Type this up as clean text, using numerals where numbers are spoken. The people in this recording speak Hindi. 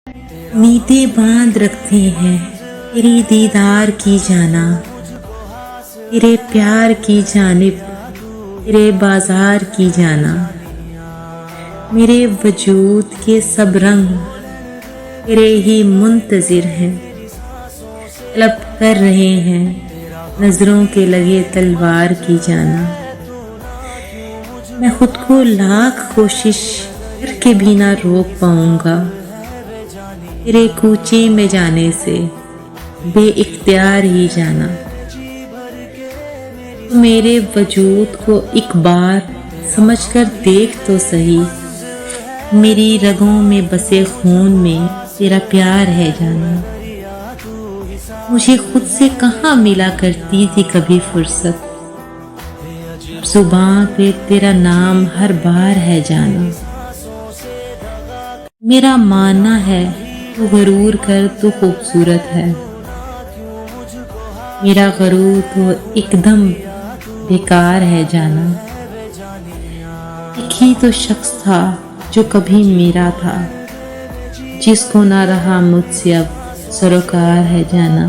उम्मीदें बांध रखते हैं तेरी दीदार की जाना, तेरे प्यार की जानिब तेरे बाजार की जाना। मेरे वजूद के सब रंग तेरे ही मुंतजिर हैं, तलब कर रहे हैं नजरों के लगे तलवार की जाना। मैं खुद को लाख कोशिश करके भी ना रोक पाऊंगा तेरे कूचे में जाने से बेइख्तियार ही जाना। तो मेरे वजूद को एक बार समझकर देख तो सही, मेरी रगों में बसे खून में तेरा प्यार है जाना। मुझे खुद से कहाँ मिला करती थी कभी फुर्सत, जुबां पे तेरा नाम हर बार है जाना। मेरा मानना है तू गरूर कर तो खूबसूरत है, मेरा गरूर तो एकदम बेकार है जाना। एक ही तो शख्स था जो कभी मेरा था, जिसको ना रहा मुझसे अब सरोकार है जाना।